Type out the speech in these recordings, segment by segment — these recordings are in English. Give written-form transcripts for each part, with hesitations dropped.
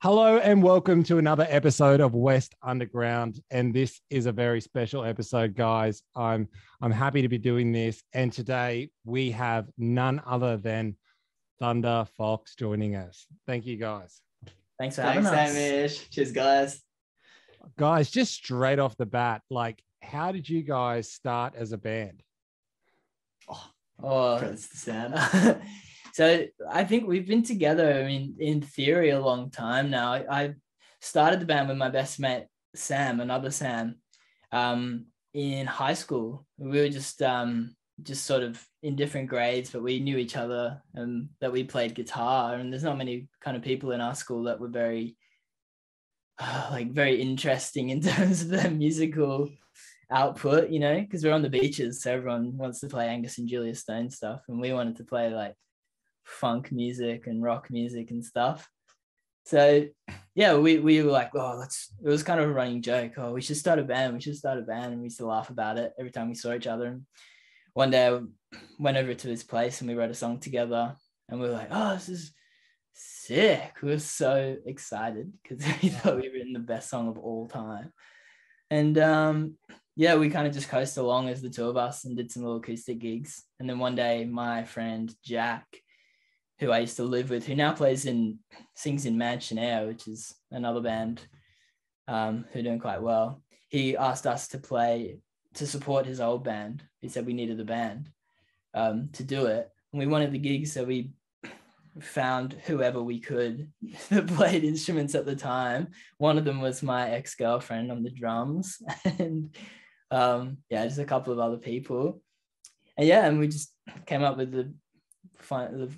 Hello and welcome to another episode of West Underground. And this is a very special episode, guys. I'm happy to be doing this. And today we have none other than Thunder Fox joining us. Thank you, guys. Thanks for having us. Hamish. Cheers, guys. Guys, just straight off the bat, like, how did you guys start as a band? Credits to Sam. So I think we've been together, in theory, a long time now. I started the band with my best mate, Sam, another Sam, in high school. We were just sort of in different grades, but we knew each other and that we played guitar. And there's not many kind of people in our school that were very interesting in terms of their musical output, because we're on the beaches. So everyone wants to play Angus and Julia Stone stuff. And we wanted to play like funk music and rock music and stuff. So yeah, we were like, it was kind of a running joke. We should start a band. And we used to laugh about it every time we saw each other. And one day I went over to his place and we wrote a song together and we were like, this is sick. We were so excited because we thought we'd written the best song of all time. And we kind of just coasted along as the two of us and did some little acoustic gigs. And then one day my friend Jack, who I used to live with, who now sings in Mansion Air, which is another band who are doing quite well. He asked us to support his old band. He said we needed a band to do it. And we wanted the gig, so we found whoever we could that played instruments at the time. One of them was my ex-girlfriend on the drums and just a couple of other people. And we just came up with the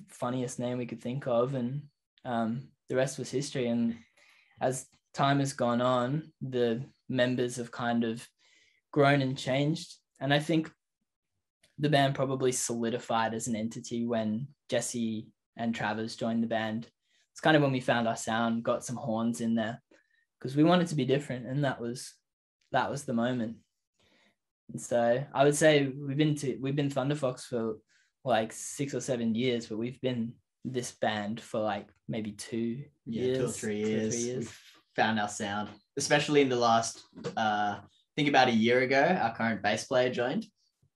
funniest name we could think of, and the rest was history. And as time has gone on, the members have kind of grown and changed, and I think the band probably solidified as an entity when Jesse and Travis joined the band. It's kind of when we found our sound, got some horns in there because we wanted to be different, and that was the moment. And so I would say we've been Thunder Fox for like 6 or 7 years, but we've been this band for like maybe 2 years. 2 or 3 years. We've found our sound, especially in the last, I think about a year ago, our current bass player joined.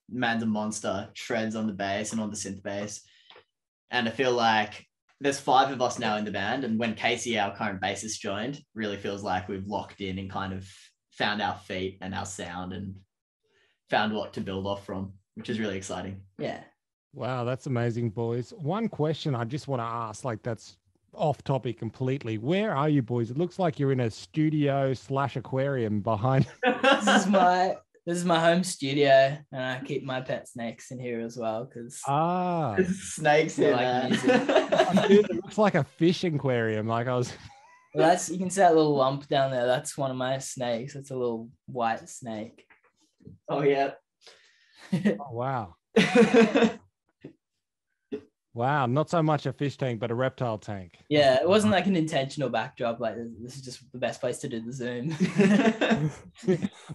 Man's a monster, shreds on the bass and on the synth bass. And I feel like there's 5 of us now in the band. And when Casey, our current bassist, joined, really feels like we've locked in and kind of found our feet and our sound and found what to build off from, which is really exciting. Yeah. Wow, that's amazing, boys. One question I just want to ask, like that's off topic completely. Where are you, boys? It looks like you're in a studio/aquarium behind. This is my home studio, and I keep my pet snakes in here as well because snakes here. Dude, it looks like a fish aquarium. Like I was. Well, you can see that little lump down there. That's one of my snakes. It's a little white snake. Oh yeah. Oh, wow. Wow, not so much a fish tank, but a reptile tank. Yeah, it wasn't like an intentional backdrop. Like this is just the best place to do the Zoom.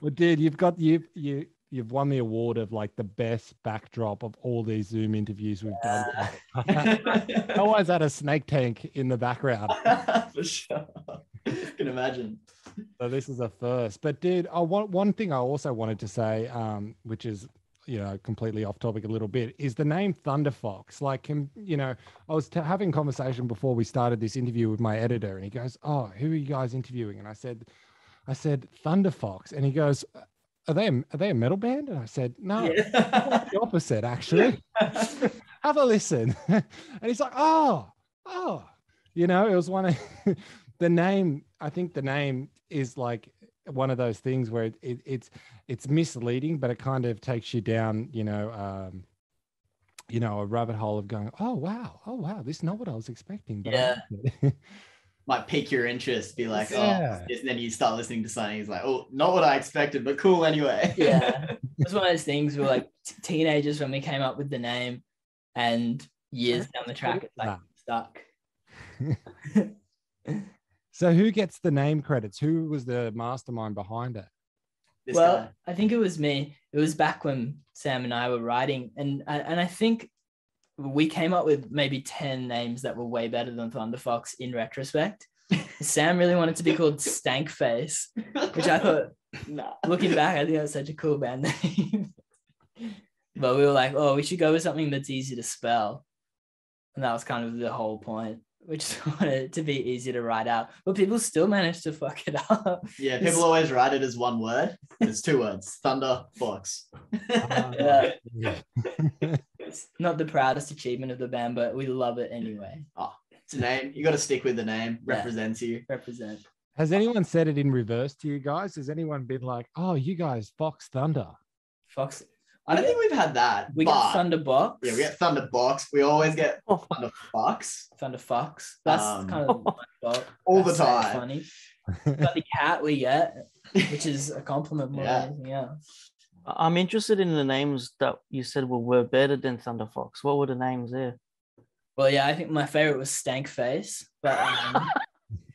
Well, dude, you've won the award of like the best backdrop of all these Zoom interviews we've done. I always had a snake tank in the background. For sure. I can imagine. So this is a first. But dude, one thing I also wanted to say, which is completely off topic a little bit, is the name Thunder Fox. Like, I was having a conversation before we started this interview with my editor, and he goes, "Oh, who are you guys interviewing?" And I said Thunder Fox, and he goes, "Are they a metal band?" And I said, "No, the opposite actually." Have a listen. And he's like, "Oh, it was one of the name. I think the name is like one of those things where it's misleading, but it kind of takes you down, a rabbit hole of going, oh wow, this is not what I was expecting. But yeah, might pique your interest, be like, and then you start listening to something, it's like, oh, not what I expected, but cool anyway. Yeah, it's one of those things. We were like teenagers when we came up with the name, and years down the track, it's like stuck. So who gets the name credits? Who was the mastermind behind it? This guy. I think it was me. It was back when Sam and I were writing, and I think we came up with maybe 10 names that were way better than Thunder Fox in retrospect. Sam really wanted to be called Stank Face, which I thought, Nah. looking back, I think that's such a cool band name. But we were like, oh, we should go with something that's easy to spell. And that was kind of the whole point. We just wanted it to be easy to write out. But people still managed to fuck it up. Yeah, people always write it as one word. It's 2 words. Thunder Fox. Yeah. Yeah. It's not the proudest achievement of the band, but we love it anyway. Oh, it's a name. You got to stick with the name. Represents you. Represent. Has anyone said it in reverse to you guys? Has anyone been like, oh, you guys, Fox Thunder? Fox. I don't think we've had that. We get Thunderbox. Yeah, we get Thunderbox. We always get Thunder Fox. Thunder Fox. That's kind of my fault. All the That's so time. funny. Thunder Cat we get, which is a compliment more Yeah. than anything else. I'm interested in the names that you said were better than Thunder Fox. What were the names there? Well, yeah, I think my favorite was Stank Face, but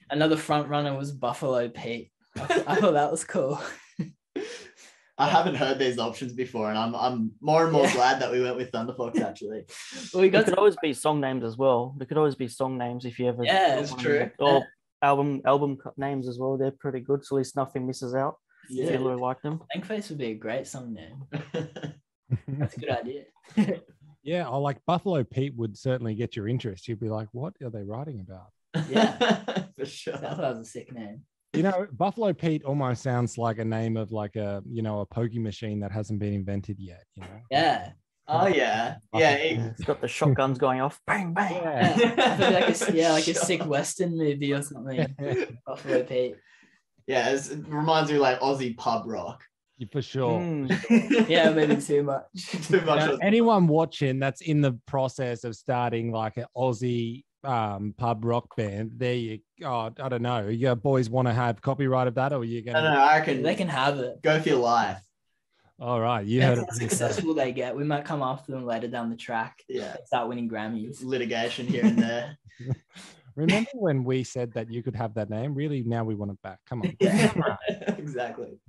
another front runner was Buffalo Pete. I thought that was cool. I haven't heard these options before, and I'm more and more glad that we went with Thunder Fox actually. Well, we There got could always be song names as well. There could always be song names if you ever. Yeah, That's true. Or album names as well. They're pretty good, so at least nothing misses out. If you Yeah. really like them. Stank Face would be a great song name. That's a good idea. Yeah, I like Buffalo Pete would certainly get your interest. You'd be like, what are they writing about? Yeah, For sure. I thought that was a sick name. You know, Buffalo Pete almost sounds like a name of like a, you know, a pokey machine that hasn't been invented yet, you know? Yeah. Oh yeah. Yeah. It's got the shotguns going off. Bang, bang. Yeah. I feel like a sick Western movie or something. Buffalo Pete. Yeah, it reminds me of like Aussie pub rock. For sure. Yeah, maybe too much. Too much. Now, anyone watching that's in the process of starting like an Aussie pub rock band, there you I don't know. You boys want to have copyright of that, or you're I gonna don't know. I reckon They can have it. go for your life. all right, you That's heard how it. successful they get. We might come after them later down the track. Yeah. Start winning Grammys. Litigation here and there. Remember when we said that you could have that name? Really, now we want it back. Come on. Exactly.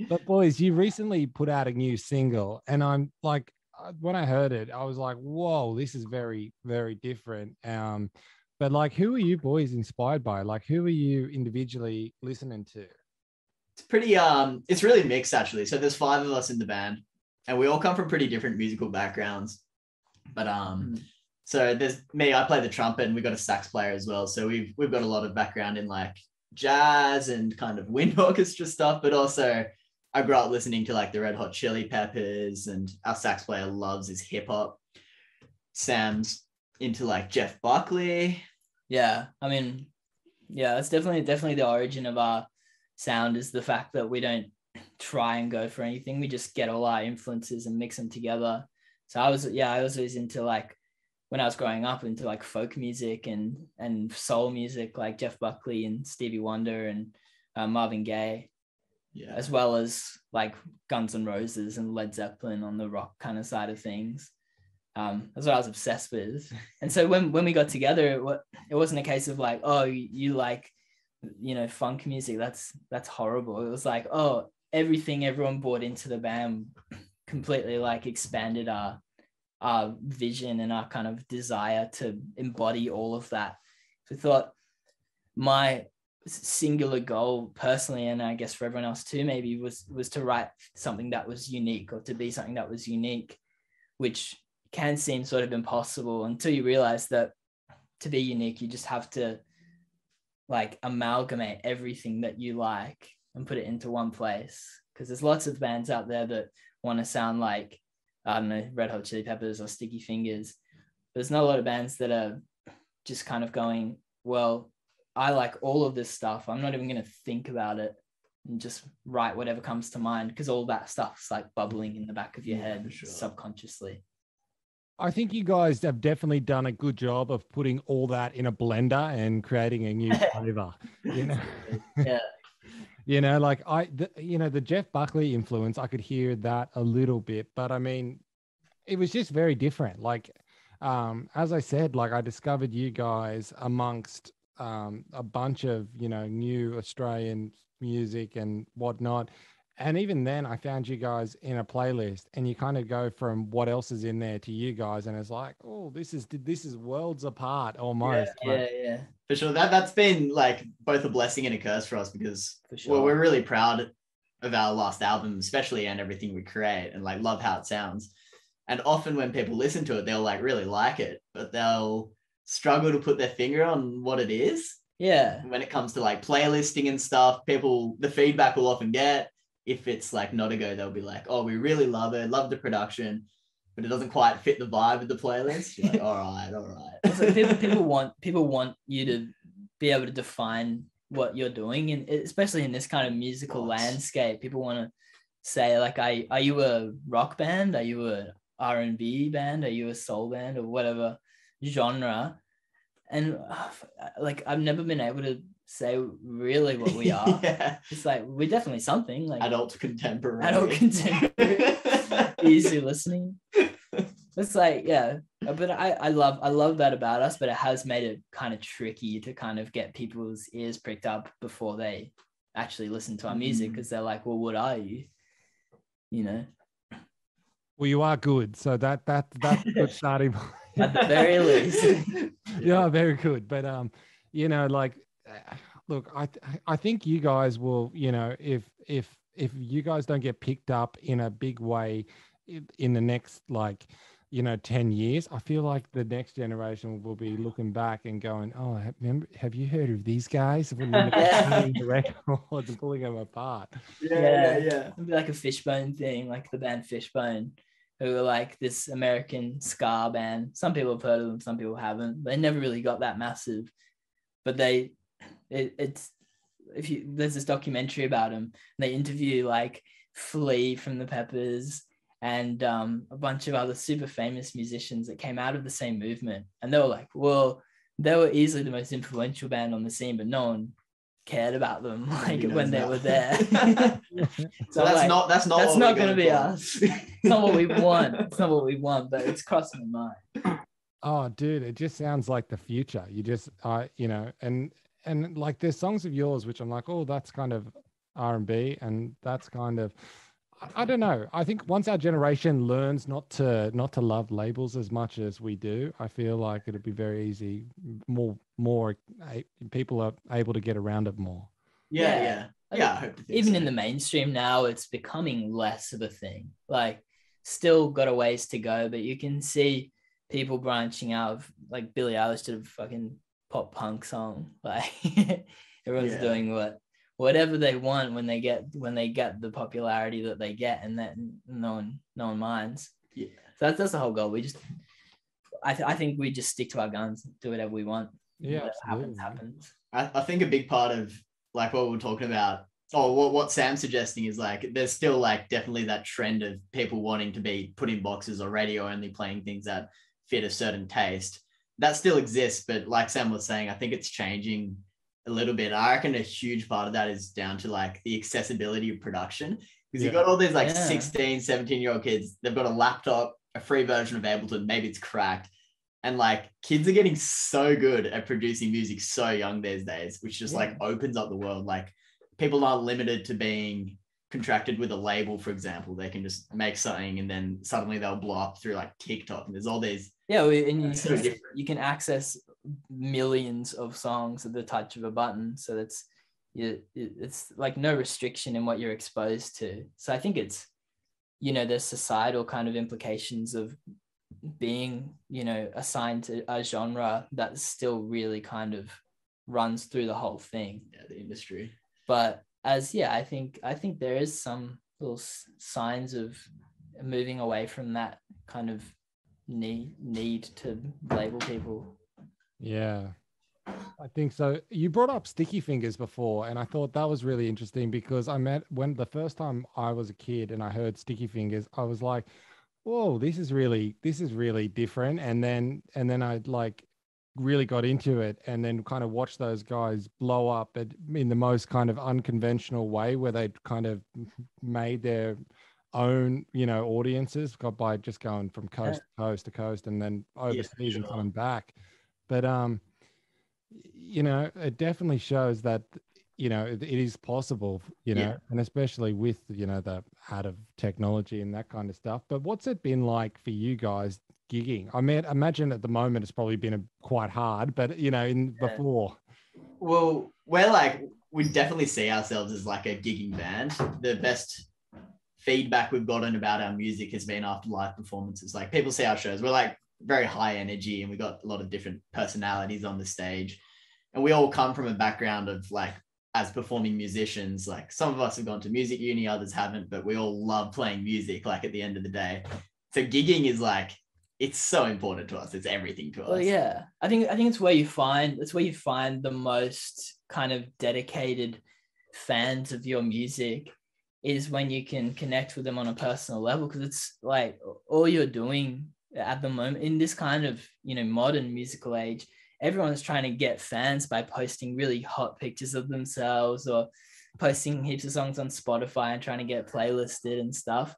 But boys, you recently put out a new single, and I'm like, when I heard it, I was like, whoa, this is very, very different. But like, who are you boys inspired by? Like, who are you individually listening to? It's pretty it's really mixed actually. So there's 5 of us in the band, and we all come from pretty different musical backgrounds. But so there's me, I play the trumpet, and we got a sax player as well. So we've got a lot of background in like jazz and kind of wind orchestra stuff, but also I grew up listening to like the Red Hot Chili Peppers, and our sax player loves his hip hop. Sam's into like Jeff Buckley. Yeah, I mean, yeah, that's definitely the origin of our sound, is the fact that we don't try and go for anything. We just get all our influences and mix them together. So I was always into, like, when I was growing up, into like folk music and soul music, like Jeff Buckley and Stevie Wonder and Marvin Gaye, as well as like Guns N' Roses and Led Zeppelin on the rock kind of side of things. That's what I was obsessed with. And so when we got together, it wasn't a case of like, oh, you like, funk music, that's horrible. It was like, oh, everything everyone brought into the band completely like expanded our vision and our kind of desire to embody all of that. So I thought my singular goal personally, and I guess for everyone else too, maybe was to write something that was unique, or to be something that was unique, which can seem sort of impossible until you realize that to be unique, you just have to like amalgamate everything that you like and put it into one place. Because there's lots of bands out there that want to sound like, I don't know, Red Hot Chili Peppers or Sticky Fingers. There's not a lot of bands that are just kind of going, well, I like all of this stuff. I'm not even going to think about it and just write whatever comes to mind, because all that stuff's like bubbling in the back of your head subconsciously. I think you guys have definitely done a good job of putting all that in a blender and creating a new flavor. Yeah. Like the Jeff Buckley influence, I could hear that a little bit, but I mean, it was just very different. Like, as I said, like I discovered you guys amongst a bunch of, new Australian music and whatnot. And even then, I found you guys in a playlist, and you kind of go from what else is in there to you guys, and it's like, oh, this is worlds apart almost. Yeah. For sure. That's been like both a blessing and a curse for us, because For sure. we're really proud of our last album, especially, and everything we create, and like love how it sounds. And often when people listen to it, they'll like really like it, but they'll struggle to put their finger on what it is. Yeah. When it comes to like playlisting and stuff, the feedback we'll often get, if it's like not a go, they'll be like, oh, we really love it, love the production, but it doesn't quite fit the vibe of the playlist. You're like, all right. So people want you to be able to define what you're doing, and especially in this kind of musical landscape, people want to say like, are you a rock band? Are you a R&B band? Are you a soul band, or whatever genre? And like, I've never been able to say really what we are. Yeah. It's like, we're definitely something like adult contemporary, easy listening. It's like, yeah, but I love that about us, but it has made it kind of tricky to kind of get people's ears pricked up before they actually listen to our music, because they're like, well, what are you, you know? Well, you are good, so that's a good starting point. At the very least. Yeah, very good. But you know, like, look, I think you guys will, you know, if you guys don't get picked up in a big way in the next, like, you know, 10 years, I feel like the next generation will be looking back and going, oh, have you heard of these guys? When they're the records and pulling them apart. Yeah. It'd be like a Fishbone thing, like the band Fishbone, who were like this American ska band. Some people have heard of them, some people haven't. They never really got that massive, but there's this documentary about them, and they interview like Flea from the Peppers and a bunch of other super famous musicians that came out of the same movement, and they were like, well, they were easily the most influential band on the scene, but no one cared about them like when they were there. So that's not going to be us. It's not what we want. It's not what we want, but it's crossing my mind. Oh, dude, it just sounds like the future. You just, you know, and like there's songs of yours which I'm like, oh, that's kind of R&B, and that's kind of, I don't know. I think once our generation learns not to love labels as much as we do, I feel like it'll be very easy. More people are able to get around it more. Yeah. I hope even so. in the mainstream now, it's becoming less of a thing. Like, still got a ways to go, but you can see people branching out of, like, Billie Eilish did a fucking pop punk song. Like, everyone's doing whatever they want when they get the popularity that they get, and that no one minds. Yeah. So that's the whole goal. I think we just stick to our guns, do whatever we want. Yeah, whatever happens. I think a big part of like what we're talking about, or what Sam's suggesting, is like there's still like definitely that trend of people wanting to be put in boxes or radio only, playing things that fit a certain taste. That still exists, but like Sam was saying, I think it's changing a little bit. I reckon a huge part of that is down to like the accessibility of production, because you've got all these like 16, 17-year-old kids. They've got a laptop, a free version of Ableton, maybe it's cracked. And like kids are getting so good at producing music so young these days, which just like opens up the world. Like, people aren't limited to being contracted with a label, for example. They can just make something and then suddenly they'll blow up through like TikTok. And there's all these. Yeah, and you can access millions of songs at the touch of a button. So it's like no restriction in what you're exposed to. So I think it's, you know, there's societal kind of implications of being, you know, assigned to a genre that still really kind of runs through the whole thing. Yeah, the industry. But I think there is some little signs of moving away from that kind of need to label people. Yeah, I think so. You brought up Sticky Fingers before, and I thought that was really interesting, because when the first time I was a kid and I heard Sticky Fingers, I was like, whoa, this is really different. And then I like really got into it, and then kind of watched those guys blow up in the most kind of unconventional way, where they kind of made their own, you know, audiences by just going from coast to coast to coast, and then overseas and coming back. But you know, it definitely shows that you know, it is possible, you know, and especially with, you know, the add of technology and that kind of stuff. But what's it been like for you guys gigging? I mean, imagine at the moment it's probably been quite hard, but you know, before. Well, we definitely see ourselves as like a gigging band. The best feedback we've gotten about our music has been after live performances. Like people see our shows, we're like very high energy and we got a lot of different personalities on the stage. And we all come from a background of like, as performing musicians, like some of us have gone to music uni, others haven't, but we all love playing music, like at the end of the day. So gigging is like, it's so important to us. It's everything to us. Well, yeah, I think it's where you find the most kind of dedicated fans of your music, is when you can connect with them on a personal level, because it's like all you're doing at the moment in this kind of, you know, modern musical age, everyone's trying to get fans by posting really hot pictures of themselves or posting heaps of songs on Spotify and trying to get playlisted and stuff.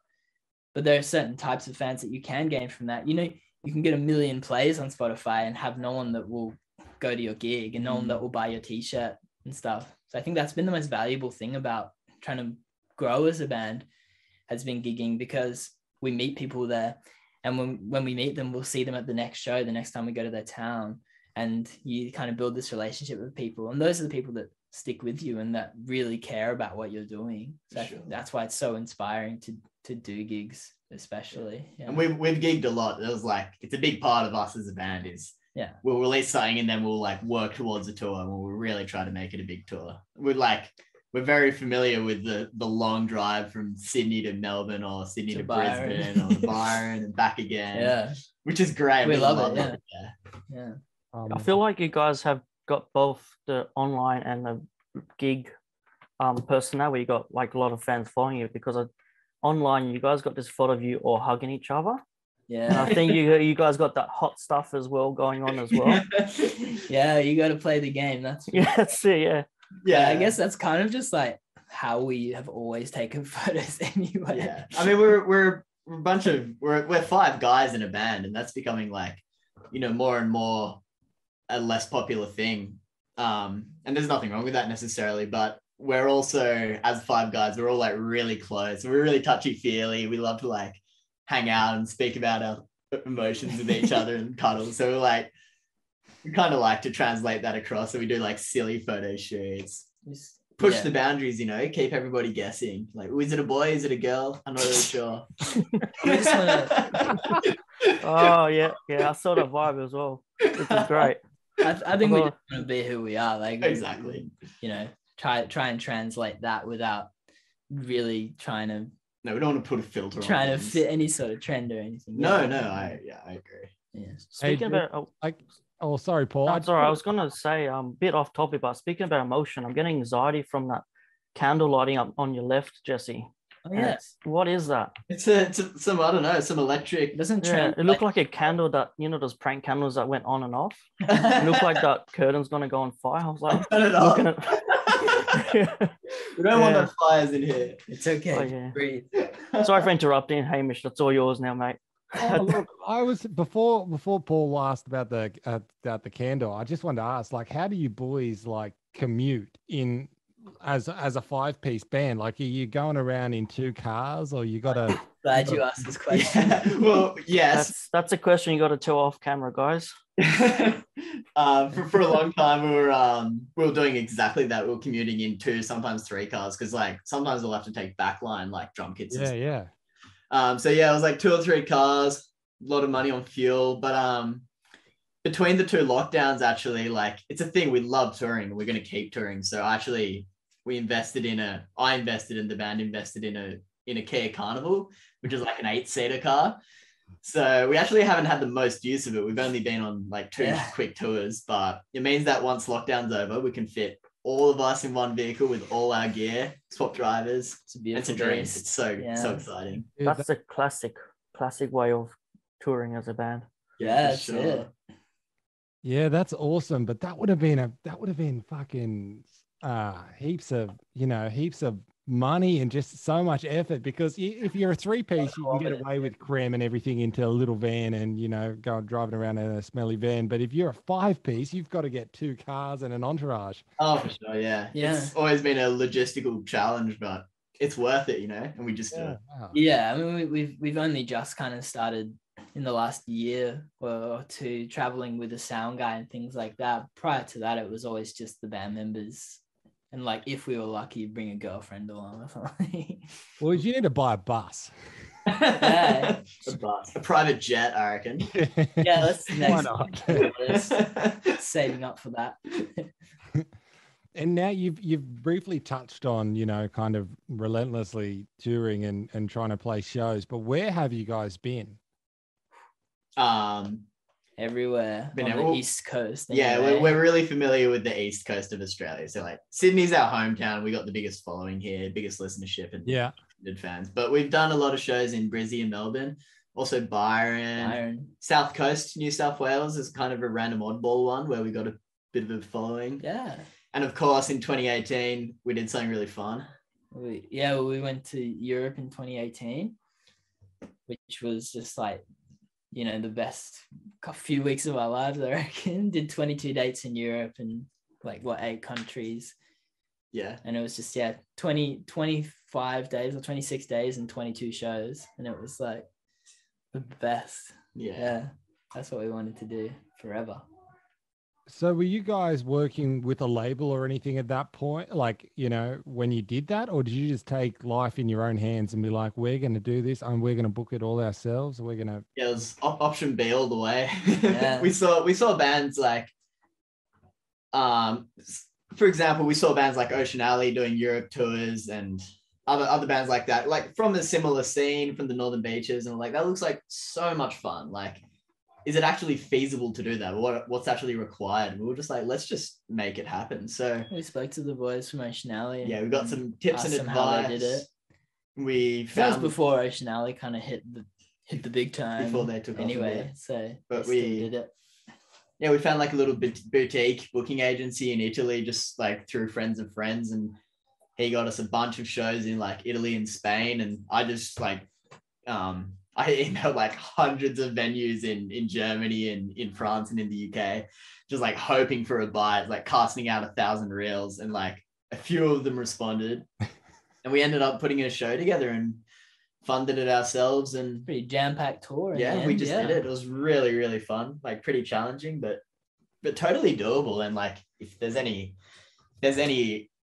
But there are certain types of fans that you can gain from that. You know, you can get 1 million plays on Spotify and have no one that will go to your gig and no one that will buy your t-shirt and stuff. So I think that's been the most valuable thing about trying to grow as a band, has been gigging, because we meet people there, and when we meet them, we'll see them at the next show, the next time we go to their town, and you kind of build this relationship with people, and those are the people that stick with you and that really care about what you're doing. So Sure. That's why it's so inspiring to do gigs, especially. Yeah. And we've gigged a lot. It was like, it's a big part of us as a band is we'll release something and then we'll like work towards a tour, and we'll really try to make it a big tour. We're very familiar with the long drive from Sydney to Melbourne or Sydney to Brisbane or Byron and back again. Yeah. Which is great. We love it. Yeah. I feel like you guys have got both the online and the gig personnel, where you got like a lot of fans following you, because online you guys got this photo of you all hugging each other. Yeah. And I think you guys got that hot stuff as well going on as well. Yeah, you got to play the game. That's that's it. Yeah, I guess that's kind of just like how we have always taken photos anyway. Yeah. I mean, we're a bunch of we're 5 guys in a band, and that's becoming like, you know, more and more a less popular thing. And there's nothing wrong with that necessarily, but we're also, as 5 guys, we're all like really close. We're really touchy-feely. We love to like hang out and speak about our emotions with each other and cuddle. So we kind of like to translate that across. So we do like silly photo shoots, push the boundaries, you know, keep everybody guessing. Like, is it a boy? Is it a girl? I'm not really sure. Oh yeah, I saw that vibe as well, which is great. I think we just want to be who we are. Like, exactly. You know, try and translate that without really trying to. No, we don't want to put a filter trying on to fit any sort of trend or anything. No, I agree. Yeah. Speaking about, sorry, Paul. I'm sorry, I was gonna say a bit off topic, but speaking about emotion, I'm getting anxiety from that candle lighting up on your left, Jesse. Oh yes. What is that? It's some, I don't know, some electric. It looked like a candle that, you know, those prank candles that went on and off. It looked like that curtain's gonna go on fire. I was like, turn it off. We don't want no fires in here. It's okay. Breathe. Sorry for interrupting, Hamish. That's all yours now, mate. Look, I was before Paul asked about the candle. I just wanted to ask, like, how do you boys like commute in as a 5-piece band? Like, are you going around in 2 cars, or you got to? Glad you asked this question. Yeah. Well, yes, that's a question you got to tell off camera, guys. For a long time we were doing exactly that. We were commuting in 2, sometimes 3 cars, because like sometimes we'll have to take backline like drum kits. So yeah, it was like 2 or 3 cars, a lot of money on fuel. But between the 2 lockdowns, actually, like, it's a thing. We love touring, and we're going to keep touring. So actually, I invested in the band invested in a Kia Carnival, which is like an 8-seater car. So we actually haven't had the most use of it. We've only been on like 2 quick tours, but it means that once lockdown's over, we can fit all of us in one vehicle with all our gear, swap drivers. It's a beautiful dream. It's so exciting. That's a classic way of touring as a band. Yeah, that's it. Yeah, that's awesome. But that would have been fucking heaps of money and just so much effort, because if you're a three-piece, you can get away with cramming everything into a little van and, you know, go driving around in a smelly van. But if you're a five-piece, you've got to get 2 cars and an entourage. Oh, for sure. Yeah. It's always been a logistical challenge, but it's worth it, you know, and we just do it. Wow. Yeah. I mean, we've only just kind of started in the last year or two traveling with a sound guy and things like that. Prior to that, it was always just the band members. And like, if we were lucky, bring a girlfriend along or something. Well, you need to buy a bus. Yeah. A private jet, I reckon. Yeah, that's Why next. not? Saving up for that. And now you've briefly touched on, you know, kind of relentlessly touring and trying to play shows, but where have you guys been? Everywhere Been on the East Coast. Yeah, anyway. we're really familiar with the East Coast of Australia. So like Sydney's our hometown. We got the biggest following here, biggest listenership and fans. But we've done a lot of shows in Brisbane and Melbourne. Also Byron. South Coast, New South Wales is kind of a random oddball one where we got a bit of a following. Yeah. And of course, in 2018, we did something really fun. We went to Europe in 2018, which was just like, you know, the best few weeks of our lives, I reckon. Did 22 dates in Europe and like 8 countries. Yeah. And it was just 25 days or 26 days and 22 shows, and it was like the best. Yeah, that's what we wanted to do forever. So were you guys working with a label or anything at that point, like, you know, when you did that, or did you just take life in your own hands and be like, we're going to do this and we're going to book it all ourselves? We're going to... Yeah, it was option B all the way. Yeah. we saw bands like, for example, we saw bands like Ocean Alley doing Europe tours and other bands like that, like from a similar scene from the Northern Beaches, and like, that looks like so much fun. Like, is it actually feasible to do that? What's actually required? We were just like, let's just make it happen. So we spoke to the boys from Ocean Alley. Yeah, we got some tips and advice. How they did it. That was before Ocean Alley kind of hit the big time. Before they took off. Anyway, so but we did it. Yeah, we found like a little boutique booking agency in Italy, just like through friends of friends, and he got us a bunch of shows in like Italy and Spain, and I just like I emailed like hundreds of venues in Germany and in France and in the UK, just like hoping for a bite, like casting out 1,000 reels, and like a few of them responded. And we ended up putting a show together and funded it ourselves. And pretty jam-packed tour. Yeah, we just did it. It was really, really fun, like pretty challenging, but totally doable. And like, if there's any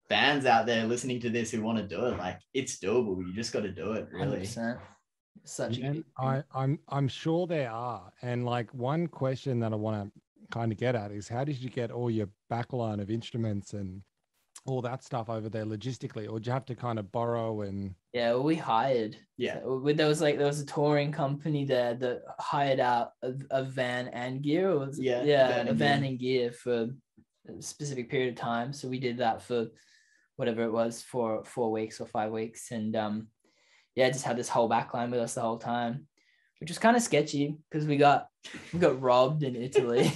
bands out there listening to this who want to do it, like, it's doable. You just got to do it, really. 100%. Such and I'm sure there are. And like, one question that I want to kind of get at is, how did you get all your backline of instruments and all that stuff over there logistically, or did you have to kind of borrow? And yeah, well, we hired. Yeah, there was a touring company there that hired out a van and gear. It was a van and gear for a specific period of time. So we did that for whatever it was, for 4 weeks or 5 weeks, and just had this whole backline with us the whole time, which was kind of sketchy because we got robbed in Italy.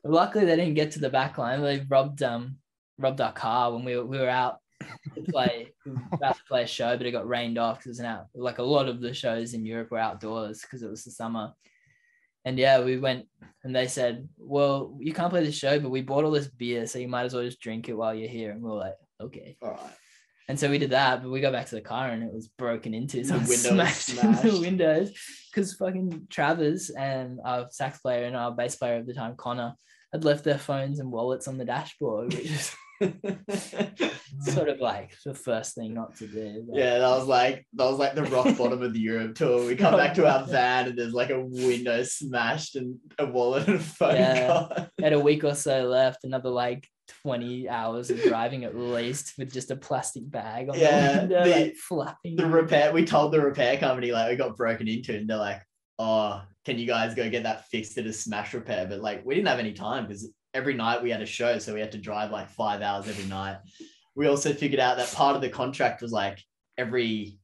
Luckily, they didn't get to the backline. They robbed our car when we were out to play. We were about to play a show, but it got rained off because it was like a lot of the shows in Europe were outdoors because it was the summer. And we went, and they said, well, you can't play this show, but we bought all this beer, so you might as well just drink it while you're here. And we were like, okay. All right. And so we did that, but we got back to the car and it was broken into. So the windows smashed in the windows because fucking Travers and our sax player and our bass player at the time, Connor, had left their phones and wallets on the dashboard, which is sort of like the first thing not to do. But... yeah, that was like the rock bottom of the Europe tour. We come back to our van and there's like a window smashed and a wallet and a phone card. Had a week or so left, another like 20 hours of driving at least, with just a plastic bag on the window, flapping. We told the repair company, like, we got broken into, and they're like, oh, can you guys go get that fixed at a smash repair? But like, we didn't have any time because every night we had a show, so we had to drive like 5 hours every night. We also figured out that part of the contract was like every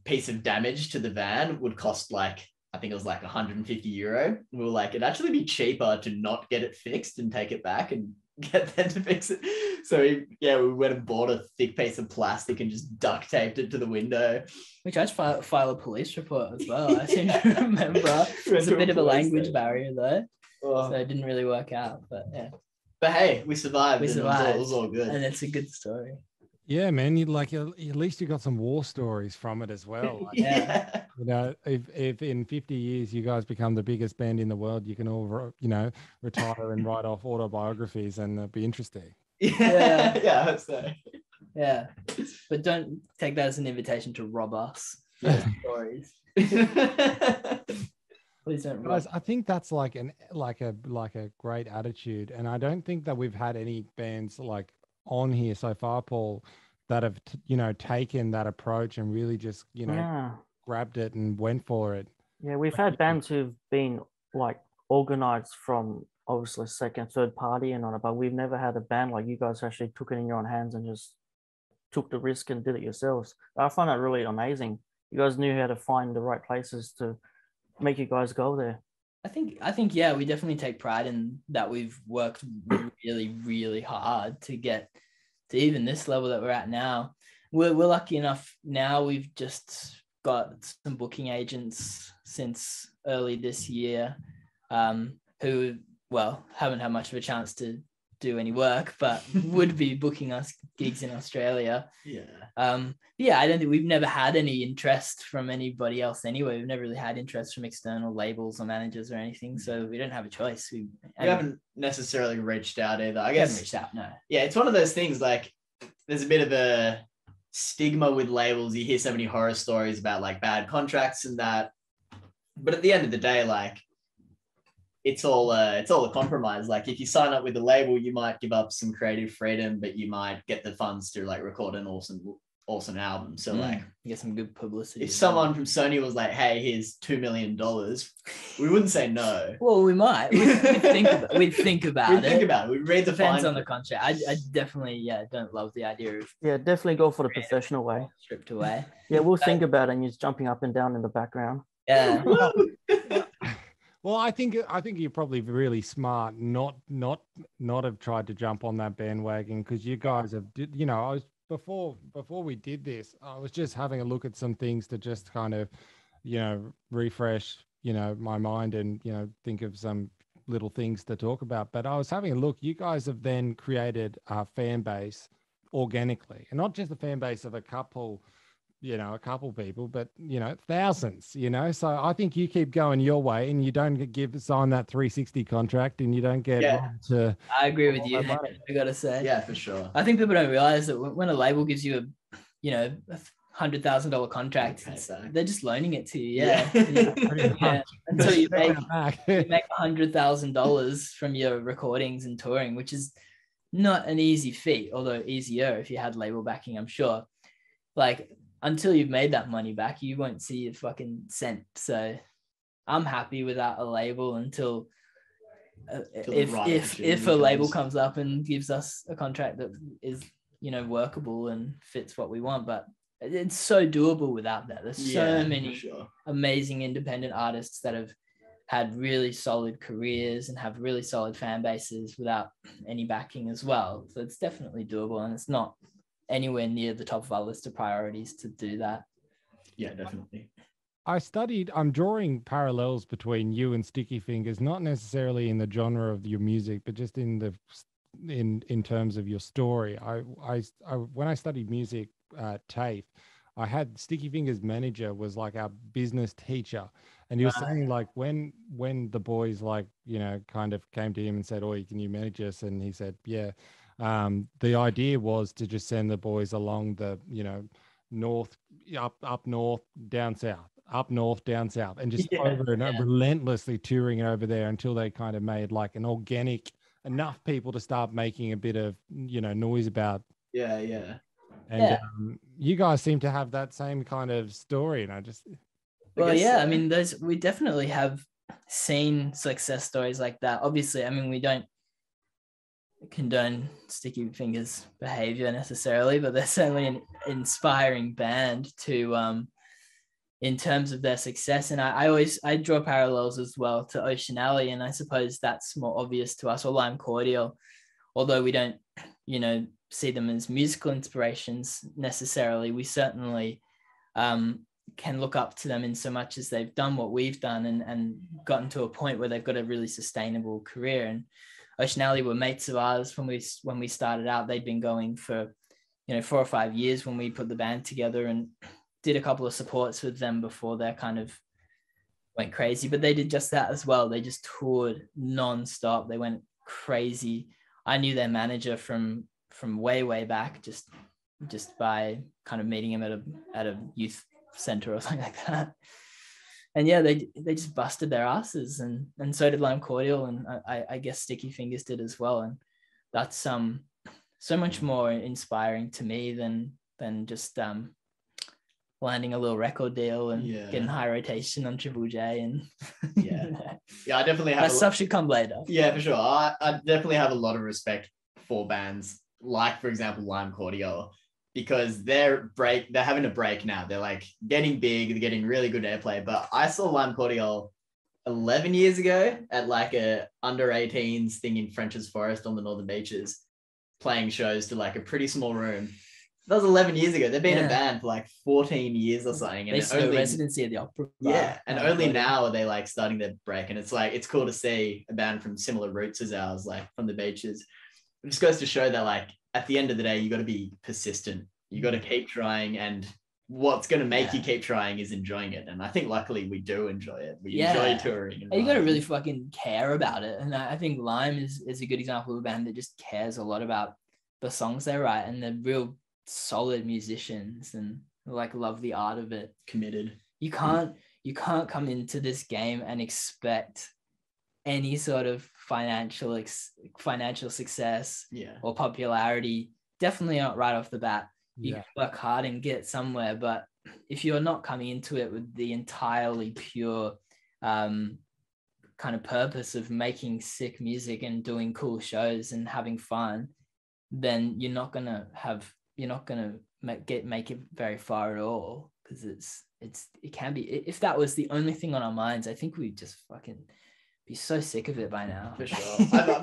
piece of damage to the van would cost like, I think it was like €150. We were like, it'd actually be cheaper to not get it fixed and take it back and get them to fix it. So we went and bought a thick piece of plastic and just duct taped it to the window. We tried to file a police report as well. I seem to remember. There's a bit of a language barrier though, so it didn't really work out. But yeah. But hey, we survived. We survived. It was all good. And it's a good story. Yeah, man. You like at least you got some war stories from it as well. Like, Yeah. you know, if in 50 years you guys become the biggest band in the world, you can all retire and write off autobiographies, and it'll be interesting. Yeah. Yeah, I hope so. Yeah, but don't take that as an invitation to rob us. Yeah, stories. Please don't rob. Guys, I think that's like a great attitude, and I don't think that we've had any bands like on here so far, Paul, that have taken that approach and really just grabbed it and went for it. Yeah, we've had bands who've been like organized from obviously second, third party and on it, but we've never had a band like you guys actually took it in your own hands and just took the risk and did it yourselves. I find that really amazing. You guys knew how to find the right places to make you guys go there. I think yeah, we definitely take pride in that. We've worked really, really hard to get to even this level that we're at now. We're lucky enough now. We've just got some booking agents since early this year, who haven't had much of a chance to do any work, but would be booking us gigs in Australia. Yeah. I don't think we've never had any interest from anybody else anyway. We've never really had interest from external labels or managers or anything, so we don't have a choice. We haven't necessarily reached out either. I We guess haven't reached out, no. Yeah, it's one of those things, like there's a bit of a stigma with labels. You hear so many horror stories about like bad contracts and that, but at the end of the day, like it's all a compromise. Like if you sign up with a label, you might give up some creative freedom, but you might get the funds to like record an awesome album. So like you get some good publicity. If someone from Sony was like, hey, here's $2 million, we wouldn't say no. Well, we might. We'd think about it. We'd read the Depends on the contract. I definitely don't love the idea of definitely go for the professional way. Stripped away. Yeah, we'll think about it and you're jumping up and down in the background. Yeah. Well, I think you're probably really smart not have tried to jump on that bandwagon, because you guys have I was before we did this, I was just having a look at some things to just kind of refresh my mind and think of some little things to talk about. But I was having a look. You guys have then created a fan base organically, and not just a fan base of a couple people, but thousands, so I think you keep going your way and you don't sign that 360 contract and you don't get to. I agree with you. I gotta say, yeah, for sure. I think people don't realize that when a label gives you a $100,000 contract, they're just loaning it to you. Until you make $100,000 from your recordings and touring, which is not an easy feat, although easier if you had label backing, I'm sure. Like, until you've made that money back, you won't see a fucking cent. So I'm happy without a label until if a label comes up and gives us a contract that is workable and fits what we want. But it's so doable without that. There's so many amazing independent artists that have had really solid careers and have really solid fan bases without any backing as well. So it's definitely doable, and it's not anywhere near the top of our list of priorities to do that. Yeah, definitely. I'm drawing parallels between you and Sticky Fingers, not necessarily in the genre of your music, but just in terms of your story. I when I studied music at TAFE, I had Sticky Fingers' manager was like our business teacher, and he was saying like when the boys kind of came to him and said, "Oh, can you manage us?" and he said, "Yeah." The idea was to just send the boys along the north, up north, down south, up north, down south, and just over and over, relentlessly touring over there until they kind of made like an organic enough people to start making a bit of noise about. And you guys seem to have that same kind of story, and I mean, we definitely have seen success stories like that. Obviously, I mean, we don't condone Sticky Fingers behavior necessarily, but they're certainly an inspiring band to in terms of their success. And I draw parallels as well to Ocean Alley, and I suppose that's more obvious to us, or Lime Cordial. although we don't, see them as musical inspirations necessarily, we certainly can look up to them in so much as they've done what we've done and gotten to a point where they've got a really sustainable career. And Ocean Alley were mates of ours when we started out. They'd been going for 4 or 5 years when we put the band together, and did a couple of supports with them before they kind of went crazy. But they did just that as well. They just toured non-stop. They went crazy. I knew their manager from way back, just by kind of meeting him at a youth center or something like that. And yeah, they just busted their asses, and so did Lime Cordial, and I guess Sticky Fingers did as well. And that's so much more inspiring to me than just landing a little record deal and getting high rotation on Triple J. And I definitely have that stuff should come later. Yeah, for sure. I definitely have a lot of respect for bands like, for example, Lime Cordial, because they're having a break now. They're like getting big, they're getting really good airplay. But I saw Lime Cordial 11 years ago at like a under 18s thing in French's Forest on the Northern Beaches, playing shows to like a pretty small room. That was 11 years ago. They've been a band for like 14 years or something. And they still residency at the Opera Bar. Yeah, and only now are they like starting their break. And it's cool to see a band from similar roots as ours, like from the Beaches. It just goes to show that like at the end of the day, you got to be persistent. You got to keep trying, and what's going to make you keep trying is enjoying it. And I think luckily we do enjoy it. We enjoy touring. And you got to really fucking care about it. And I think Lime is a good example of a band that just cares a lot about the songs they write, and they're real solid musicians and like love the art of it. Committed. You can't come into this game and expect any sort of financial success or popularity. Definitely not right off the bat. You can work hard and get somewhere, but if you're not coming into it with the entirely pure kind of purpose of making sick music and doing cool shows and having fun, then you're not gonna make it very far at all, because it can be. If that was the only thing on our minds, I think we'd just fucking be so sick of it by now. For sure.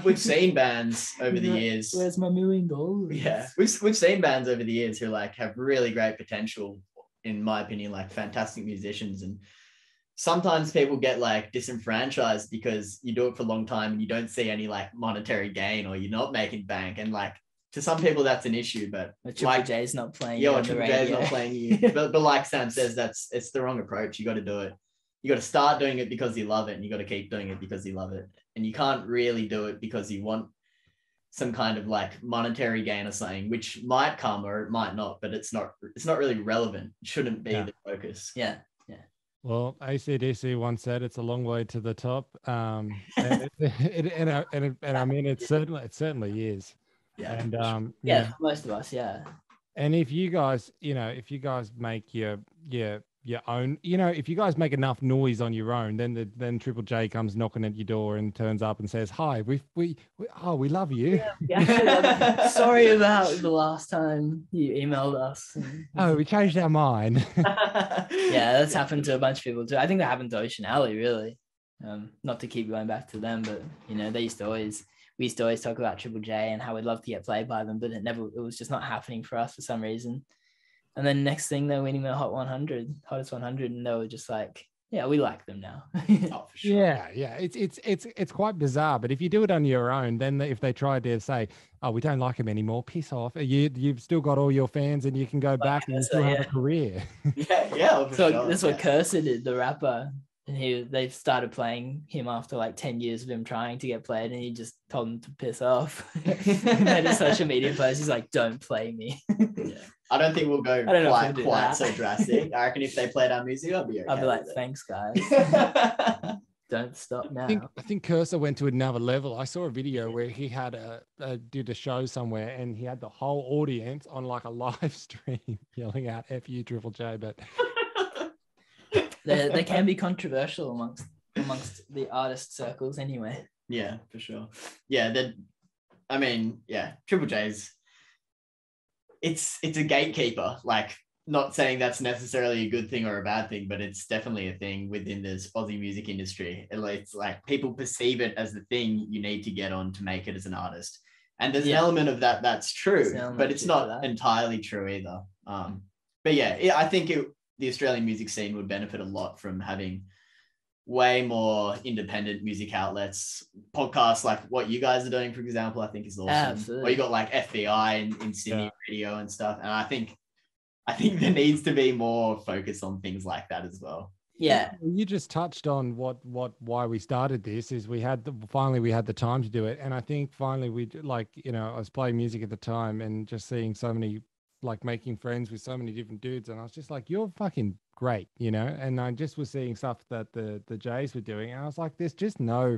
We've seen bands over the years. Where's my $1 million? Yeah, we've seen bands over the years who like have really great potential, in my opinion, like fantastic musicians. And sometimes people get like disenfranchised because you do it for a long time and you don't see any like monetary gain, or you're not making bank. And like to some people that's an issue, but Triple J's not playing. Yeah, Triple J's not playing you. but like Sam says, it's the wrong approach. You got to do it. You got to start doing it because you love it, and you got to keep doing it because you love it. And you can't really do it because you want some kind of like monetary gain or something, which might come or it might not, but it's not really relevant. It shouldn't be the focus. Yeah. Well, AC/DC once said it's a long way to the top. And I mean, it certainly is. Yeah. And most of us, yeah. And if you guys make your own, if you guys make enough noise on your own, then Triple J comes knocking at your door and turns up and says, "Hi, we love you." Yeah, sorry about the last time you emailed us. Oh, we changed our mind. Yeah, that's happened to a bunch of people too. I think that happened to Ocean Alley, really. Not to keep going back to them, but we used to always talk about Triple J and how we'd love to get played by them, but it was just not happening for us for some reason. And then next thing, they're winning the hottest 100, and they were just like, yeah, we like them now. Oh, for sure. Yeah. It's quite bizarre. But if you do it on your own, then if they try to say, "Oh, we don't like him anymore," piss off. You've still got all your fans, and you can go back and still have a career. Yeah. So sure. that's what Cursor did, the rapper. And they started playing him after like 10 years of him trying to get played, and he just told them to piss off. He made a social media post. He's like, "Don't play me." Yeah. I don't think we'll go quite so drastic. I reckon if they played our music, I'll be okay. I'll be like, "Thanks, guys. Don't stop now." I think Cursor went to another level. I saw a video where he had did a show somewhere, and he had the whole audience on like a live stream yelling out "F you, Triple J," but. They can be controversial amongst the artist circles anyway. Yeah, for sure. Yeah, Triple J's, it's a gatekeeper. Like, not saying that's necessarily a good thing or a bad thing, but it's definitely a thing within this Aussie music industry. It's like people perceive it as the thing you need to get on to make it as an artist. And there's an Yeah. element of that that's There's true, an element but of it's truth to not that. entirely true either. But yeah, I think the Australian music scene would benefit a lot from having way more independent music outlets, podcasts like what you guys are doing, for example, I think is awesome. Absolutely. Or you got like FBI in Sydney Yeah. radio and stuff. And I think there needs to be more focus on things like that as well. Yeah. You just touched on why we started this is we had finally we had the time to do it. And I think finally we like, you know, I was playing music at the time and just seeing so many, like making friends with so many different dudes. And I was just like, you're fucking great, you know? And I just was seeing stuff that the Jays were doing. And I was like, there's just no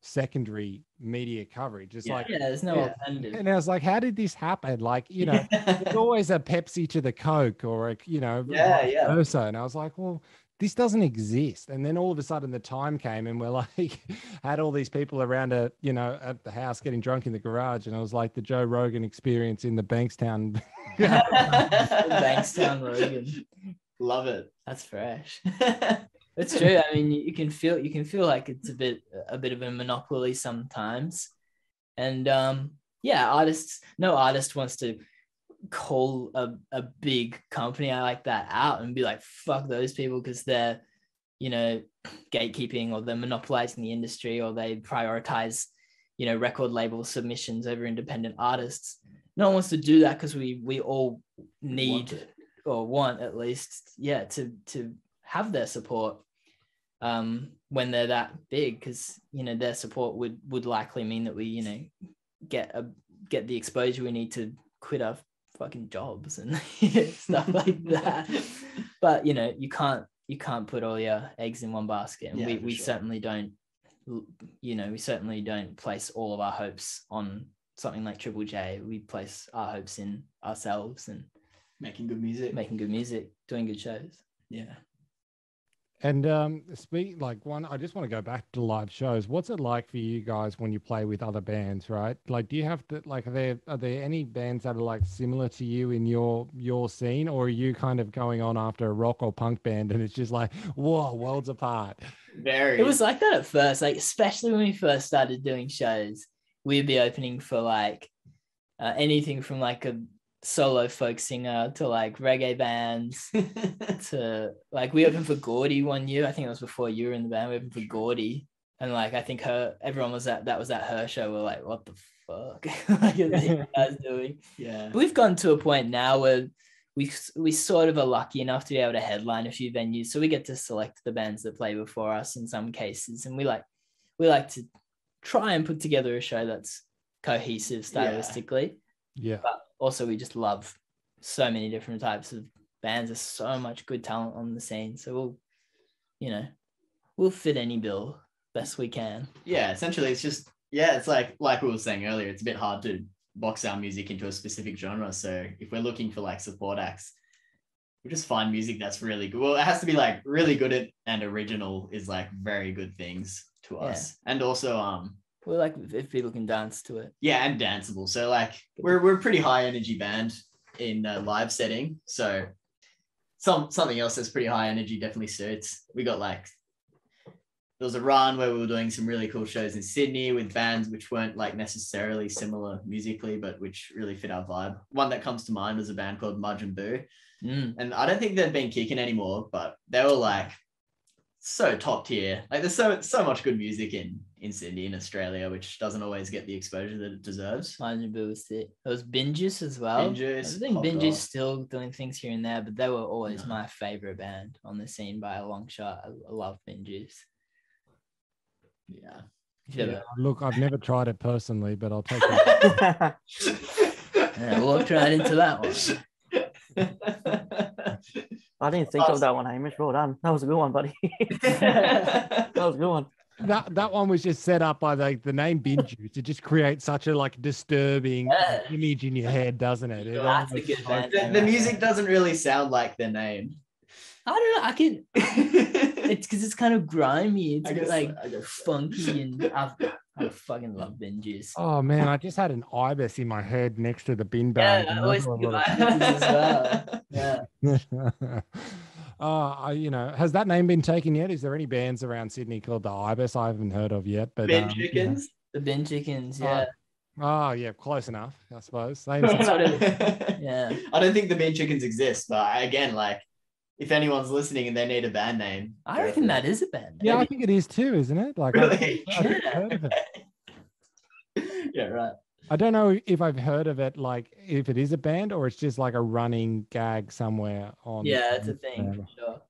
secondary media coverage. It's like, Yeah, there's no alternative. and I was like, how did this happen? Like, you know, there's always a Pepsi to the Coke or a, you know, vice versa. And I was like, well, this doesn't exist. And then all of a sudden the time came and we're like, had all these people around you know, at the house getting drunk in the garage. And it was like the Joe Rogan experience in the Bankstown. Bankstown Rogan. Love it. That's fresh. It's true. I mean, you can feel like it's a bit of a monopoly sometimes. And yeah, no artist wants to call a big company like that out and be like, fuck those people because they're, you know, gatekeeping or they're monopolizing the industry or they prioritize, you know, record label submissions over independent artists. No one wants to do that because we all need or want at least, yeah, to have their support when they're that big, because, you know, their support would likely mean that we, you know, get the exposure we need to quit our fucking jobs and stuff like that. But, you know, you can't put all your eggs in one basket. And we certainly don't, you know, we certainly don't place all of our hopes on something like Triple J. We place our hopes in ourselves and making good music, doing good shows. Yeah. And I just want to go back to live shows. What's it like for you guys when you play with other bands, right? Like, do you have to, like, are there any bands that are like similar to you in your scene, or are you kind of going on after a rock or punk band and it's just like, whoa, worlds apart? It was like that at first, like, especially when we first started doing shows, we'd be opening for like anything from like a solo folk singer to like reggae bands to like, we opened for Gordy one year. I think it was before you were in the band. We opened for Gordy, and like I think everyone was that was at her show. We're like, what the fuck? Like, what are you guys doing? Yeah. But we've gotten to a point now where we sort of are lucky enough to be able to headline a few venues, so we get to select the bands that play before us in some cases, and we like to try and put together a show that's cohesive stylistically. Yeah. But also we just love so many different types of bands. There's so much good talent on the scene. So we'll fit any bill best we can. Yeah, essentially it's just, it's like we were saying earlier, it's a bit hard to box our music into a specific genre. So if we're looking for like support acts, we just find music that's really good. Well, it has to be like really good at, and original is like very good things to us. And also we like if people can dance to it. Yeah, and danceable. So like we're a pretty high energy band in a live setting. So something else that's pretty high energy definitely suits. We got like, there was a run where we were doing some really cool shows in Sydney with bands which weren't like necessarily similar musically, but which really fit our vibe. One that comes to mind was a band called Mudge and Boo. And I don't think they've been kicking anymore, but they were like so top tier. Like there's so much good music in Sydney, in Australia, which doesn't always get the exposure that it deserves. Mudge and Boo was it. There was Bin Juice as well. Bin Juice, I think Bin Juice still doing things here and there, but they were always my favorite band on the scene by a long shot. I love Bin Juice. Yeah. Look, I've never tried it personally, but I'll take it. Walked right into that one. I didn't think of that one, Hamish. Well done. That was a good one, buddy. That was a good one. That one was just set up by the name Bin Juice to just create such a like disturbing image in your head, doesn't it? That's a good band. The music doesn't really sound like their name. I don't know. I can. It's because it's kind of grimy. It's funky, and I fucking love Bin Juice. Oh man, I just had an ibis in my head next to the bin bag. Yeah, I always think of ibis as well. Yeah. Has that name been taken yet? Is there any bands around Sydney called the Ibis I haven't heard of yet? But Bin Chickens? The Bin Chickens, yeah. Oh yeah, close enough, I suppose. Same Sort as- of, yeah. I don't think the Mean Chickens exist, but again, like if anyone's listening and they need a band name, I reckon that is a band. yeah, I think it is too, isn't it? Like Really? I've heard of it. Yeah, right. I don't know if I've heard of it, like if it is a band or it's just like a running gag somewhere on. Yeah, it's a thing Instagram. for sure.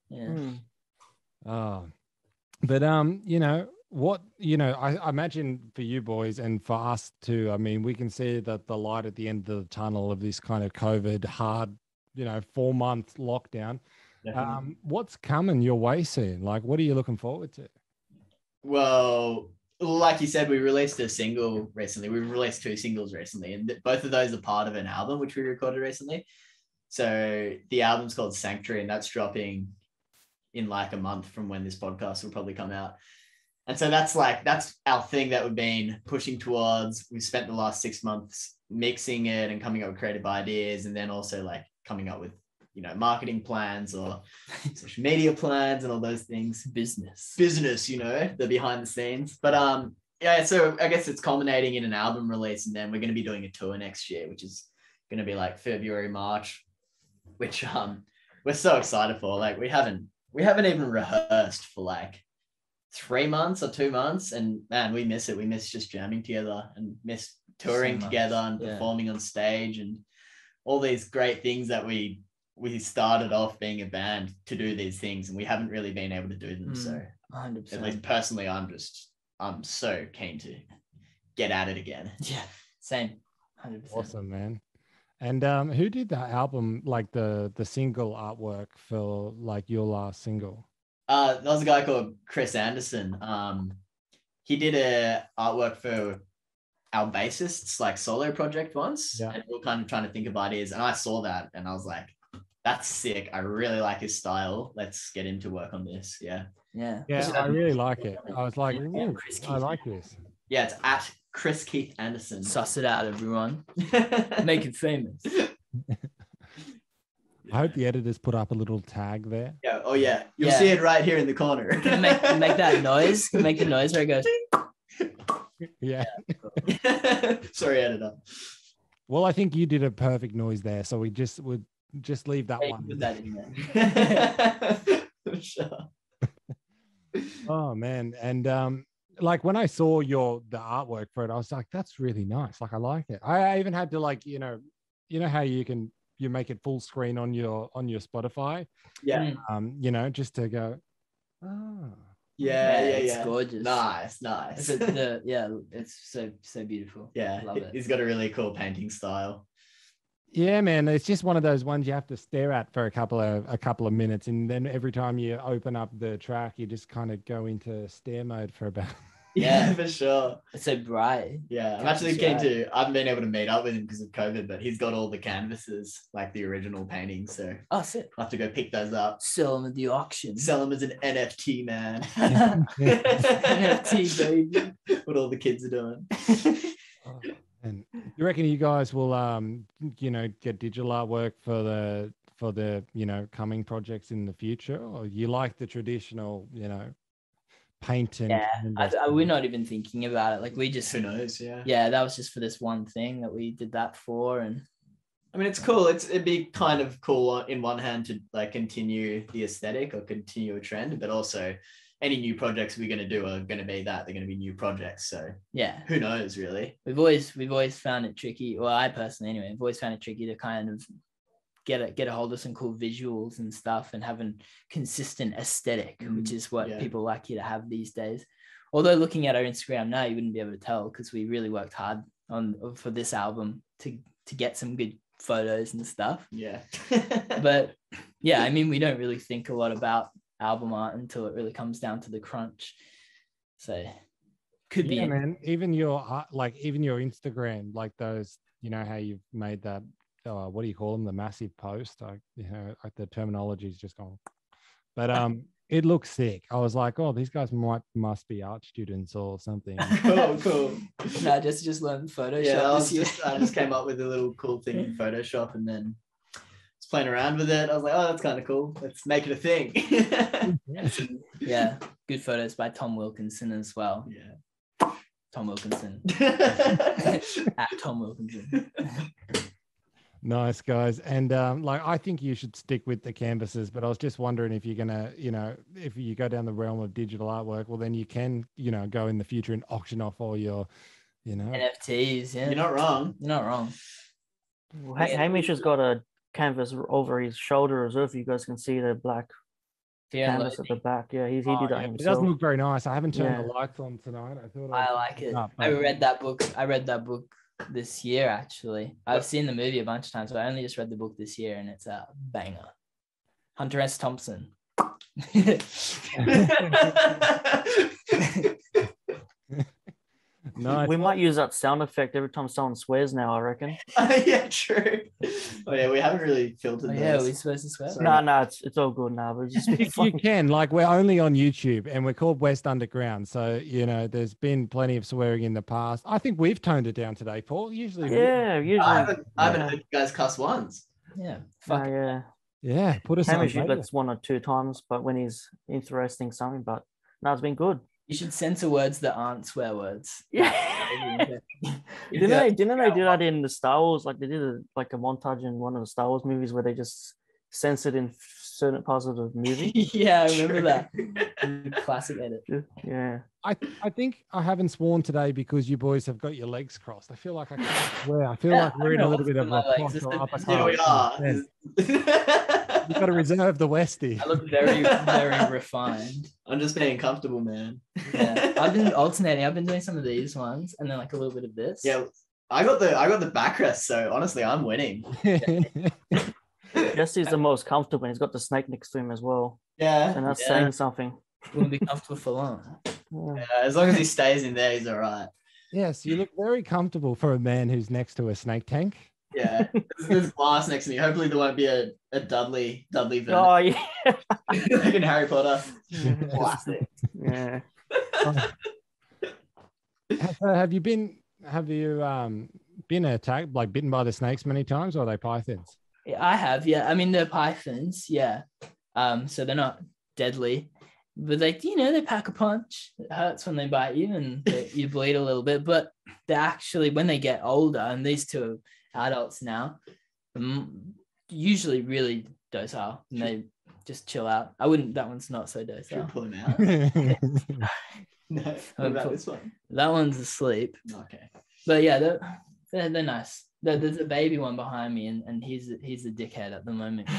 Yeah. Hmm. Oh, but what I imagine for you boys and for us too. I mean, we can see that the light at the end of the tunnel of this kind of COVID hard, 4-month lockdown. Definitely. What's coming your way soon? Like, what are you looking forward to? Well, like you said, we released a single recently. We've released 2 singles recently, and both of those are part of an album which we recorded recently. So the album's called Sanctuary, and that's dropping in like a month from when this podcast will probably come out. And so that's our thing that we've been pushing towards. We've spent the last 6 months mixing it and coming up with creative ideas, and then also like coming up with marketing plans or social media plans and all those things. Business, the behind the scenes. But yeah, so I guess it's culminating in an album release, and then we're going to be doing a tour next year, which is going to be like February, March, which we're so excited for. Like we haven't even rehearsed for like 3 months or 2 months, and man, we miss it. We miss just jamming together and miss touring together and performing on stage and all these great things that we started off being a band to do these things, and we haven't really been able to do them. So 100%. at least personally, I'm so keen to get at it again. Yeah, same. 100%. Awesome, man. And who did that album, like the single artwork for like your last single? There was a guy called Chris Anderson. He did a artwork for our bassist's like solo project once, and we were kind of trying to think of ideas, and I saw that and I was like, that's sick. I really like his style. Let's get him to work on this. Yeah, I really like it. I was like, I like this. Yeah, it's at Chris Keith Anderson. Suss it out, everyone. Make it famous. I hope the editors put up a little tag there. Yeah. Oh yeah. You'll see it right here in the corner. make that noise. Make the noise where it goes. Yeah. Sorry, editor. Well, I think you did a perfect noise there, so would just leave that one. Put that in there. For sure. Oh man, and like when I saw the artwork for it, I was like, that's really nice. Like I like it. I even had to like how you make it full screen on your Spotify. Yeah. Just to go. Oh. Yeah. It's gorgeous. Nice. It's so beautiful. Yeah, I love it. He's got a really cool painting style. Yeah, man, it's just one of those ones you have to stare at for a couple of minutes, and then every time you open up the track, you just kind of go into stare mode for about. Yeah, for sure. It's so bright. Yeah, I'm actually keen to. I haven't been able to meet up with him because of COVID, but he's got all the canvases, like the original paintings. So Sick. I'll have to go pick those up. Sell them at the auction. Sell them as an NFT, man. NFT, baby. What all the kids are doing. And you reckon you guys will get digital artwork for the coming projects in the future, or you like the traditional paint and we're not even thinking about it. Like we just, who knows? Yeah, that was just for this one thing that we did that for. And I mean, it's cool. It'd be kind of cool in one hand to like continue the aesthetic or continue a trend, but also any new projects we're going to do are going to be they're going to be new projects. So yeah, who knows really? We've always found it tricky. Well, I personally anyway, I've always found it tricky to kind of get a hold of some cool visuals and stuff and have a consistent aesthetic, which is what people like you to have these days. Although looking at our Instagram now, you wouldn't be able to tell because we really worked hard for this album to get some good photos and stuff. Yeah. But yeah, I mean, we don't really think a lot about album art until it really comes down to the crunch. So could be man. Even your art, like even your Instagram, like those, how you've made that. What do you call them? The massive post. Like the terminology is just gone. But it looks sick. I was like, oh, these guys must be art students or something. Cool. No, just learn Photoshop. Yeah, I just came up with a little cool thing in Photoshop and then was playing around with it. I was like, oh, that's kind of cool. Let's make it a thing. Yeah, good photos by Tom Wilkinson as well. Yeah. Tom Wilkinson. At Tom Wilkinson. Nice, guys. And like, I think you should stick with the canvases, but I was just wondering if you're gonna, if you go down the realm of digital artwork, well, then you can, go in the future and auction off all your, NFTs. Yeah, You're not wrong. You're not wrong. Hamish has got a canvas over his shoulder as well. If you guys can see the black canvas at the back. Yeah, he did that It himself. doesn't look very nice. I haven't turned the lights on tonight. I like it. I read that book. I read that book this year, actually. I've seen the movie a bunch of times, but I only just read the book this year, and it's a banger. Hunter S. Thompson. Nice. We might use that sound effect every time someone swears now, I reckon. Yeah, true. Oh yeah, we haven't really filtered Yeah, those. we're supposed to swear. No, it's all good now. But it's just You can, like, we're only on YouTube and we're called West Underground. So, there's been plenty of swearing in the past. I think we've toned it down today, Paul. Usually. Usually. I haven't heard you guys cuss once. Yeah. Yeah. Put us on. Hamish gets 1 or 2 times, but when he's interesting something, but no, it's been good. You should censor words that aren't swear words. Yeah. Didn't they do that in the Star Wars? Like they did a montage in one of the Star Wars movies where they just censored in certain parts of the movie. Yeah, I remember that. Classic edit. Yeah. I think I haven't sworn today because you boys have got your legs crossed. I feel like I can't swear. I feel like we're in a little bit of a posh or upper Here we are. You've got to reserve the Westie. I look very, very refined. I'm just being comfortable, man. Yeah, I've been alternating. I've been doing some of these ones and then like a little bit of this. Yeah, I got the backrest, so honestly, I'm winning. Jesse's the most comfortable, and he's got the snake next to him as well. Yeah, And that's saying something. Wouldn't be comfortable for long. Yeah, as long as he stays in there, he's all right. Yes, you look very comfortable for a man who's next to a snake tank. Yeah, there's glass next to me. Hopefully, there won't be a Dudley Venom. Oh yeah, Like in Harry Potter. Classic. yeah. Have you been attacked, like bitten by the snakes many times, or are they pythons? Yeah, I have. Yeah, I mean they're pythons. Yeah, so they're not deadly, but they pack a punch. It hurts when they bite you, and you bleed a little bit. But they're actually, when they get older, and these two are adults now, usually really docile, and they just chill out. That one's not so Should docile. we pull him out? No. What about this one? That one's asleep. Okay. But yeah, they're nice. There's a baby one behind me, and he's a dickhead at the moment.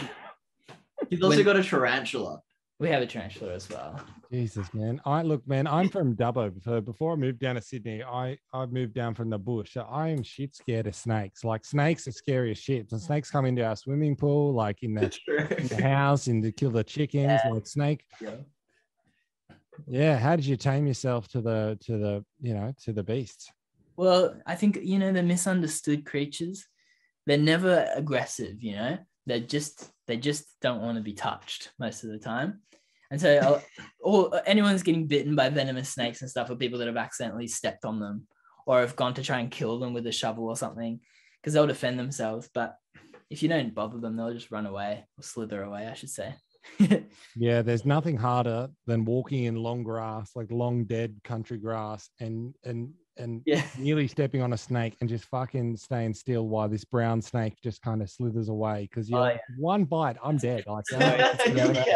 He's also got a tarantula. We have a tarantula as well. Jesus, man. I'm from Dubbo. So before I moved down to Sydney, I moved down from the bush. So I am shit scared of snakes. Like snakes are scary as shit. And snakes come into our swimming pool, like in the house, and to kill the chickens. Yeah. Like snake. Yeah. Yeah. How did you tame yourself to the beasts? Well, I think, they're misunderstood creatures. They're never aggressive, They just don't want to be touched most of the time. And so anyone's getting bitten by venomous snakes and stuff are people that have accidentally stepped on them or have gone to try and kill them with a shovel or something, because they'll defend themselves. But if you don't bother them, they'll just run away, or slither away, I should say. Yeah, there's nothing harder than walking in long grass, like long dead country grass, and nearly stepping on a snake and just fucking staying still while this brown snake just kind of slithers away, because one bite, I'm dead. Like,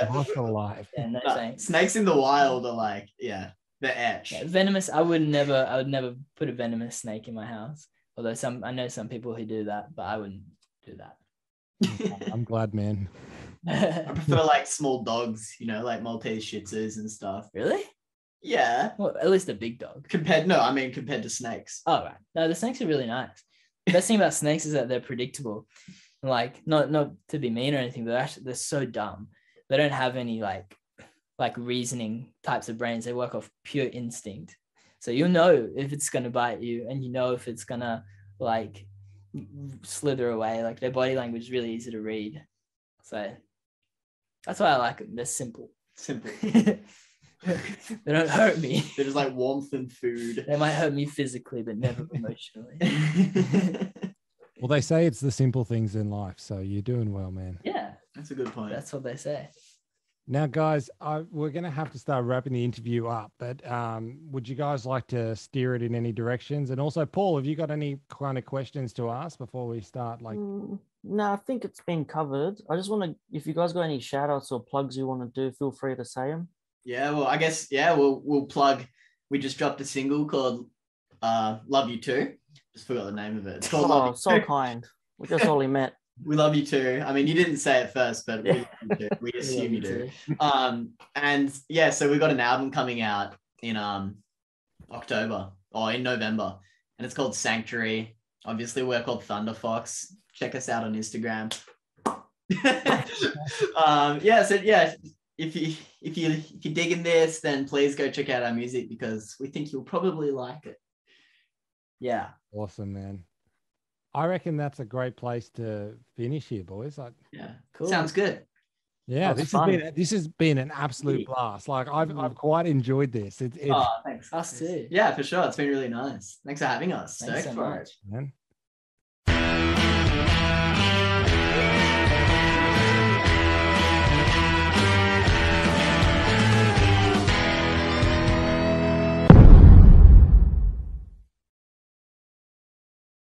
hospital alive. Yeah, no thanks. Snakes in the wild are like, they're etched. Yeah, venomous. I would never put a venomous snake in my house. Although I know some people who do that, but I wouldn't do that. I'm glad, man. I prefer like small dogs, like Maltese Shih Tzus and stuff. Really? Yeah. Well, at least a big dog. Compared to snakes. Oh, right. No, the snakes are really nice. The best thing about snakes is that they're predictable. Like, not to be mean or anything, but they're so dumb. They don't have any like reasoning types of brains. They work off pure instinct. So you'll know if it's gonna bite you, and if it's gonna like slither away. Like their body language is really easy to read. So that's why I like them. They're simple. They don't hurt me. They're just like warmth and food. They might hurt me physically, but never emotionally. Well, they say it's the simple things in life, so you're doing well, man. Yeah, that's a good point. That's what they say. Now, guys, we're going to have to start wrapping the interview up, but would you guys like to steer it in any directions? And also, Paul, have you got any kind of questions to ask before we start? Like, no, I think it's been covered. I just want to, if you guys got any shout outs or plugs you want to do, feel free to say them. Yeah, well, I guess, we'll plug. We just dropped a single called Love You Too. Just forgot the name of it. It's called Love You So Too. kind. We just only met. We love you too. I mean, you didn't say it first, but we love you too. We We love assume you you do. too. And yeah, so we've got an album coming out in October or in November, and it's called Sanctuary. Obviously, we're called Thunder Fox. Check us out on Instagram. If you're digging this, then please go check out our music because we think you'll probably like it. Yeah. awesome, man. I reckon that's a great place to finish here, boys. Yeah. Cool. Sounds good. Yeah, That's this has been an absolute blast. Like I've quite enjoyed this. Oh, thanks. Us too. Yeah, for sure. It's been really nice. Thanks for having us. Thanks Stoked so for much. it. man.